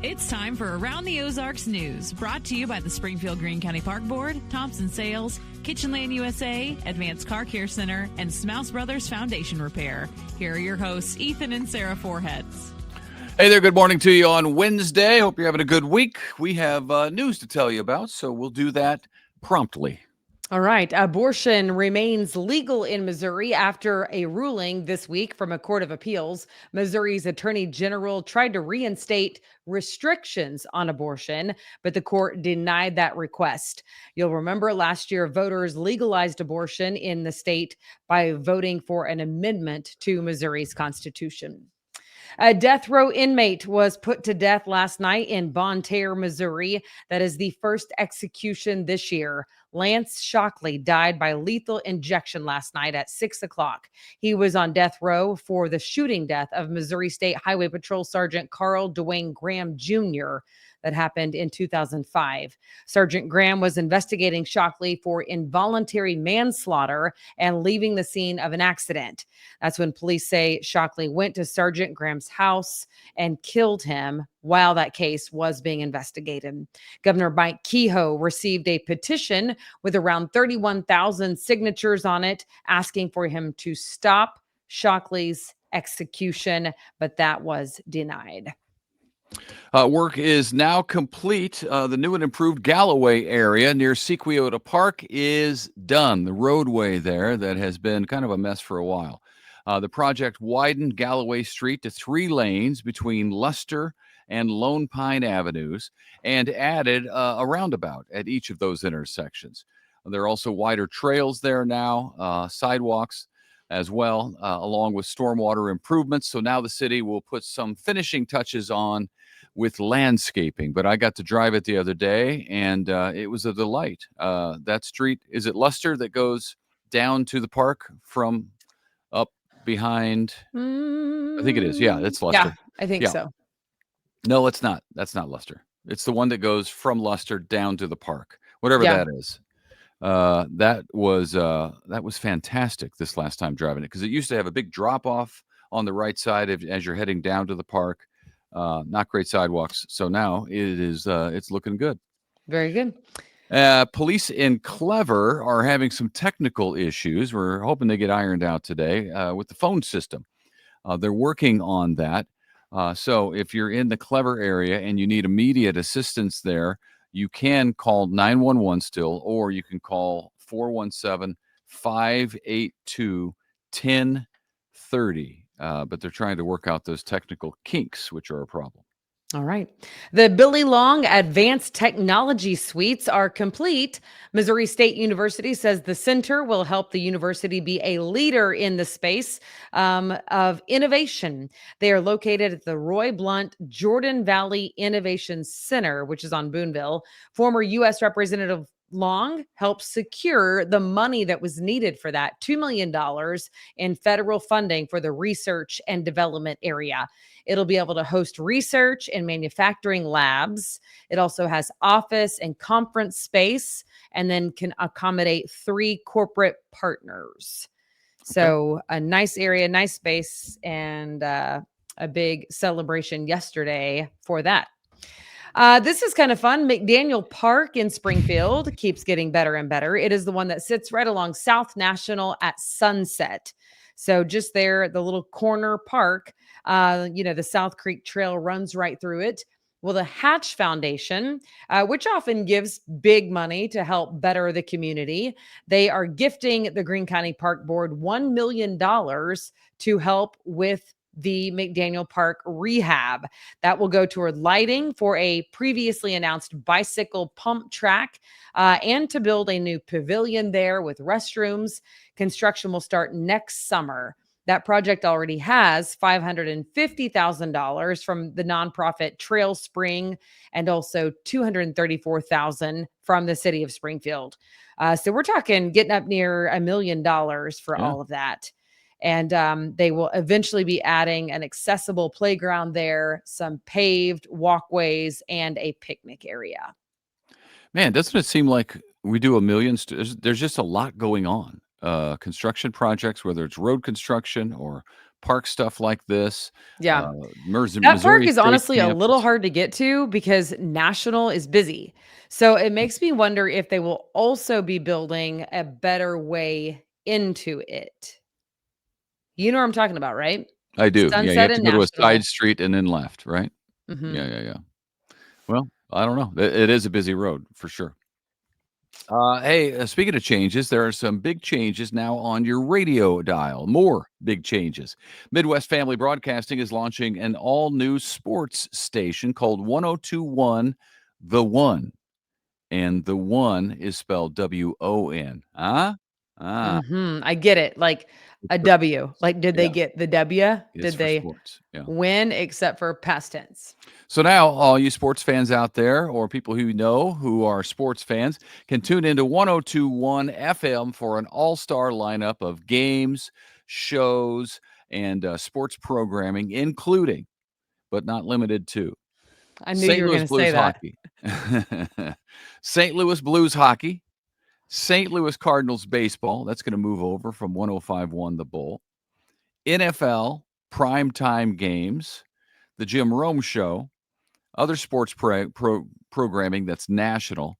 It's time for Around the Ozarks News, brought to you by the Springfield Greene County Park Board, Thompson Sales, Kitchenland USA, Advanced Car Care Center, and Smouse Brothers Foundation Repair. Here are your hosts, Ethan and Sarah Foreheads. Hey there, good morning to you on Wednesday. Hope you're having a good week. We have news to tell you about, so we'll do that promptly. All right. Abortion remains legal in Missouri after a ruling this week from a court of appeals. Missouri's attorney general tried to reinstate restrictions on abortion, but the court denied that request. You'll remember last year, voters legalized abortion in the state by voting for an amendment to Missouri's constitution. A death row inmate was put to death last night in Bonne Terre, Missouri. That is the first execution this year. Lance Shockley died by lethal injection last night at 6 o'clock. He was on death row for the shooting death of Missouri State Highway Patrol Sergeant Carl Dwayne Graham Jr. that happened in 2005. Sergeant Graham was investigating Shockley for involuntary manslaughter and leaving the scene of an accident. That's when police say Shockley went to Sergeant Graham's house and killed him while that case was being investigated. Governor Mike Kehoe received a petition with around 31,000 signatures on it, asking for him to stop Shockley's execution, but that was denied. Work is now complete. The new and improved Galloway area near Sequiota Park is done. The roadway there that has been kind of a mess for a while. The project widened Galloway Street to 3 lanes between Luster and Lone Pine Avenues and added a roundabout at each of those intersections. There are also wider trails there now, sidewalks as well, along with stormwater improvements. So now the city will put some finishing touches on with landscaping. But I got to drive it the other day, and it was a delight. That street, is it Luster that goes down to the park from up behind? I think it is. Yeah, it's Luster. Yeah, I think so. No, it's not. That's not Luster. It's the one that goes from Luster down to the park, whatever that is. That was fantastic this last time driving it, because it used to have a big drop off on the right side as you're heading down to the park. Not great sidewalks. So now it is. It's looking good. Very good. Police in Clever are having some technical issues. We're hoping they get ironed out today with the phone system. They're working on that. So if you're in the Clever area and you need immediate assistance there, you can call 911 still, or you can call 417-582-1030. But they're trying to work out those technical kinks, which are a problem. All right. The Billy Long Advanced Technology Suites are complete. Missouri State University says the center will help the university be a leader in the space of innovation. They are located at the Roy Blunt Jordan Valley Innovation Center, which is on Boonville. Former U.S. Representative Long helped secure the money that was needed for that, $2 million in federal funding for the research and development area. It'll be able to host research and manufacturing labs. It also has office and conference space, and then can accommodate 3 corporate partners. So a nice area, nice space, and a big celebration yesterday for that. This is kind of fun. McDaniel Park in Springfield keeps getting better and better. It is the one that sits right along South National at sunset. So just there, the little corner park, the South Creek Trail runs right through it. Well, the Hatch Foundation, which often gives big money to help better the community, they are gifting the Greene County Park Board $1 million to help with the McDaniel Park rehab. That will go toward lighting for a previously announced bicycle pump track and to build a new pavilion there with restrooms. Construction will start next summer. That project already has $550,000 from the nonprofit Trail Spring and also $234,000 from the city of Springfield. So we're talking getting up near $1 million for all of that. And they will eventually be adding an accessible playground there, some paved walkways, and a picnic area. Man, doesn't it seem like we do a million? There's just a lot going on. Construction projects, whether it's road construction or park stuff like this. Yeah. That park Missouri is State honestly a little campus. hard to get to because National is busy. So it makes me wonder if they will also be building a better way into it. You know what I'm talking about, right? I do. Yeah, you Sunset have to and go to a side National. street and then left, right? Mhm. Yeah. Well, I don't know. It is a busy road for sure. Hey, speaking of changes, there are some big changes now on your radio dial. More big changes. Midwest Family Broadcasting is launching an all new sports station called 1021 The One. And the one is spelled WON. Huh? Ah, I get it. Like it's a for W. sports. Like, did they Yeah, get the W? it's Did for they sports. Yeah. win except for past tense? So now, all you sports fans out there, or people who you know who are sports fans, can tune into 1021 FM for an all star lineup of games, shows, and sports programming, including, but not limited to, I knew you St. were Louis going to say Blues that. hockey, St. Louis Blues hockey, St. Louis Cardinals baseball. That's going to move over from 1051 The Bull, NFL primetime games, the Jim Rome Show, other sports programming that's national.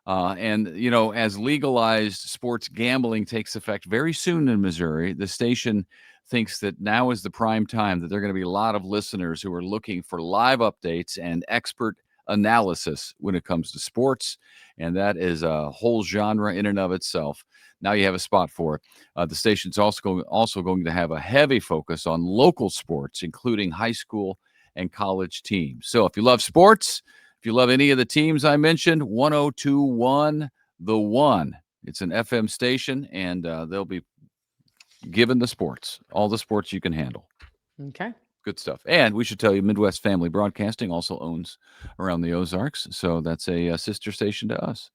And, as legalized sports gambling takes effect very soon in Missouri, the station thinks that now is the prime time that there are going to be a lot of listeners who are looking for live updates and expert analysis when it comes to sports. And that is a whole genre in and of itself. Now you have a spot for it. The station's also going to have a heavy focus on local sports, including high school and college teams. So if you love sports, if you love any of the teams I mentioned, 1021 The One. It's an FM station, and they'll be given the sports, all the sports you can handle. Okay. Good stuff. And we should tell you, Midwest Family Broadcasting also owns around the Ozarks. So that's a sister station to us.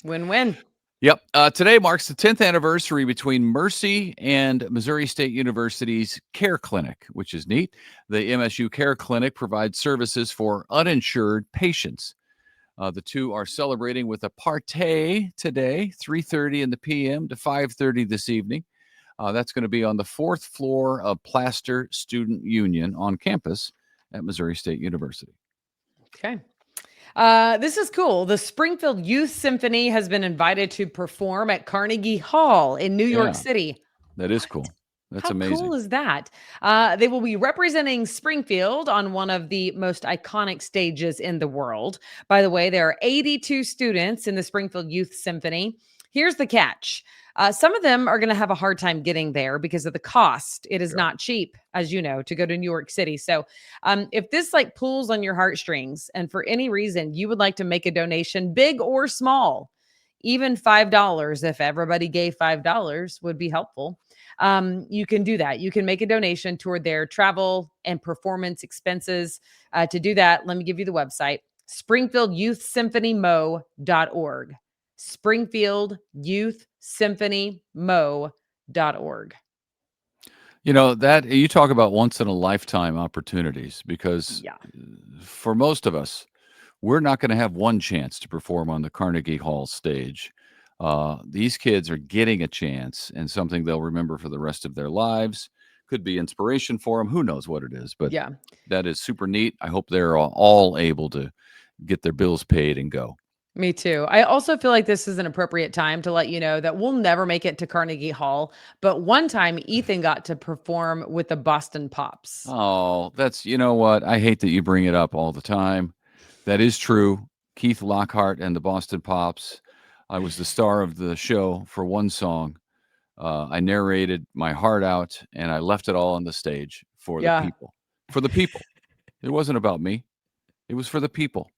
Win-win. Yep. Today marks the 10th anniversary between Mercy and Missouri State University's Care Clinic, which is neat. The MSU Care Clinic provides services for uninsured patients. The two are celebrating with a party today, 3:30 in the p.m. to 5:30 this evening. That's going to be on the 4th floor of Plaster Student Union on campus at Missouri State University. Okay. This is cool. The Springfield Youth Symphony has been invited to perform at Carnegie Hall in New York Yeah, City. that is What? cool. That's How cool amazing. is that? They will be representing Springfield on one of the most iconic stages in the world. By the way, there are 82 students in the Springfield Youth Symphony. Here's the catch. Some of them are going to have a hard time getting there because of the cost. It is Yeah. not cheap, as you know, to go to New York City. So, if this like pulls on your heartstrings, and for any reason you would like to make a donation, big or small, even $5, if everybody gave $5, would be helpful. You can do that. You can make a donation toward their travel and performance expenses. To do that, let me give you the website: springfieldyouthsymphonymo.org. springfieldyouthsymphonymo.org. That you talk about once in a lifetime opportunities because Yeah. for most of us, we're not going to have one chance to perform on the Carnegie Hall stage. These kids are getting a chance and something they'll remember for the rest of their lives. Could be inspiration for them. Who knows what it is, but Yeah. that is super neat. I hope they're all able to get their bills paid and go. Me too. I also feel like this is an appropriate time to let you know that we'll never make it to Carnegie Hall, but one time Ethan got to perform with the Boston Pops. Oh, you know what? I hate that you bring it up all the time. That is true. Keith Lockhart and the Boston Pops. I was the star of the show for one song. I narrated my heart out and I left it all on the stage for the Yeah. people. For the people. It wasn't about me. It was for the people.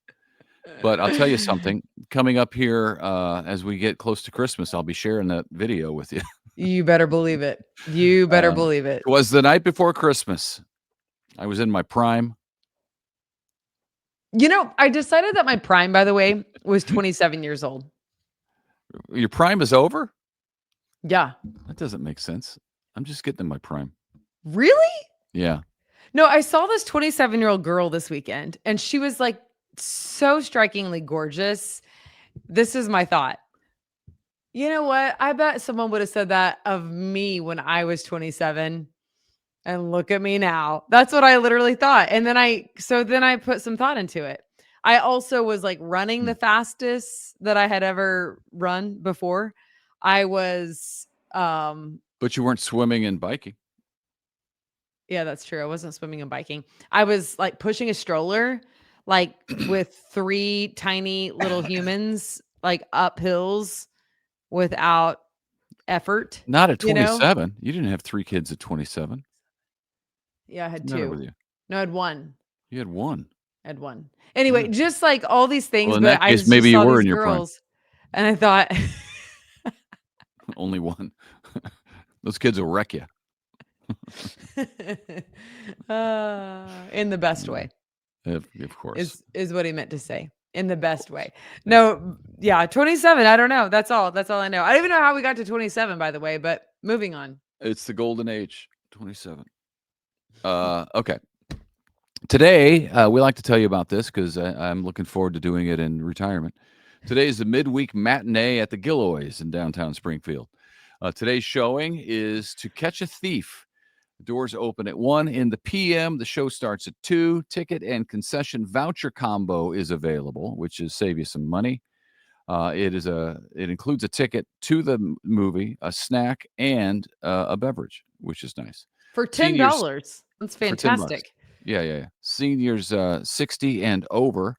But I'll tell you something. Coming up here as we get close to Christmas, I'll be sharing that video with you. You better believe it. You better believe it. It was the night before Christmas. I was in my prime. You know, I decided that my prime, by the way, was 27 years old. Your prime is over? Yeah. That doesn't make sense. I'm just getting in my prime. Really? Yeah. No, I saw this 27-year-old girl this weekend, and she was like so strikingly gorgeous. This is my thought. You know what? I bet someone would have said that of me when I was 27. And look at me now. That's what I literally thought. And then I put some thought into it. I also was like running the fastest that I had ever run before. I was But you weren't swimming and biking. yeah, that's true. I wasn't swimming and biking. I was like pushing a stroller like with 3 tiny little humans like up hills without effort, Not at you know? 27. You didn't have 3 kids at 27. Yeah, I What's had the matter with 2. you? No, I had 1. You had 1. I had 1. Anyway, Yeah. just like all these Well, things, in but that I case, just maybe you saw were these in your prime. girls and I thought Only 1. Those kids will wreck you. in the best Yeah. way Of course. is what he meant to say. In the best way. No, yeah, 27. I don't know. That's all. That's all I know. I don't even know how we got to 27, by the way, but moving on. It's the golden age, 27. Okay. Today, we like to tell you about this because I'm looking forward to doing it in retirement. Today is the midweek matinee at the Galloways in downtown Springfield. Today's showing is To Catch a Thief. The doors open at 1 in the p.m. The show starts at 2. Ticket and concession voucher combo is available, which is save you some money. It includes a ticket to the movie, a snack, and a beverage, which is nice. For Seniors $10. That's for $10. fantastic. Yeah. Seniors 60 and over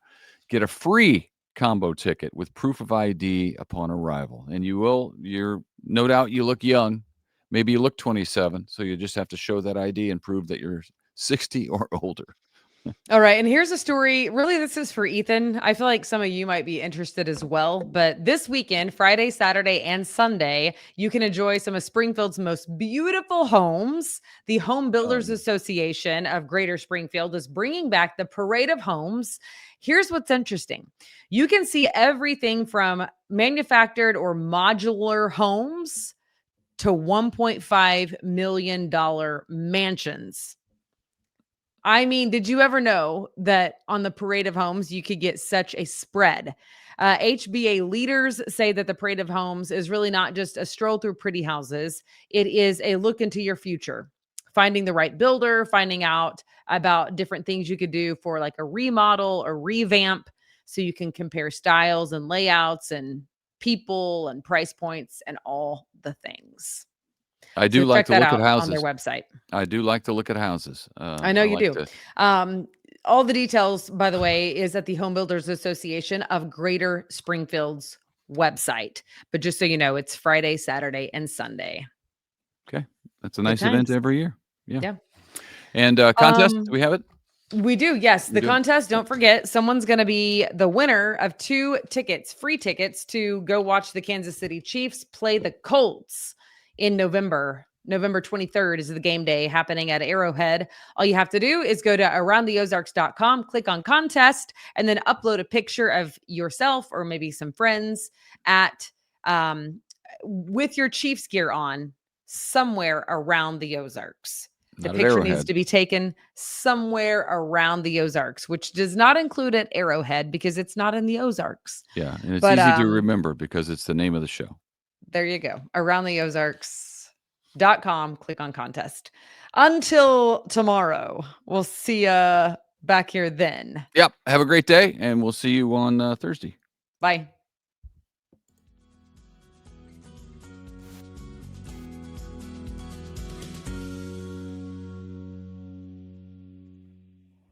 get a free combo ticket with proof of ID upon arrival. And you're no doubt you look young. Maybe you look 27, so you just have to show that ID and prove that you're 60 or older. All right. And here's a story. Really, this is for Ethan. I feel like some of you might be interested as well. But this weekend, Friday, Saturday, and Sunday, you can enjoy some of Springfield's most beautiful homes. The Home Builders yeah. Association of Greater Springfield is bringing back the Parade of Homes. Here's what's interesting. You can see everything from manufactured or modular homes to $1.5 million mansions. I mean, did you ever know that on the Parade of Homes, you could get such a spread? HBA leaders say that the Parade of Homes is really not just a stroll through pretty houses. It is a look into your future, finding the right builder, finding out about different things you could do for like a remodel or revamp so you can compare styles and layouts and people and price points and all the things. I So do like check to that look at out on their houses. website. I do like to look at houses. I know I you like do. to. All the details, by the way, is at the Home Builders Association of Greater Springfield's website. But just so you know, it's Friday, Saturday, and Sunday. Okay, that's a Good nice event times. every year. Yeah. Yeah. And contest, do we have it? We do. Yes. We The do. contest, don't forget, someone's going to be the winner of 2 tickets, free tickets to go watch the Kansas City Chiefs play the Colts in November. November 23rd is the game day happening at Arrowhead. All you have to do is go to aroundtheozarks.com, click on contest, and then upload a picture of yourself or maybe some friends at with your Chiefs gear on somewhere around the Ozarks. The Not at picture needs Arrowhead. to be taken somewhere around the Ozarks, which does not include at Arrowhead because it's not in the Ozarks. Yeah, and it's But easy to remember because it's the name of the show. there you go. Aroundtheozarks.com, click on contest. Until tomorrow, we'll see you back here then. Yep. Have a great day, and we'll see you on Thursday. Bye.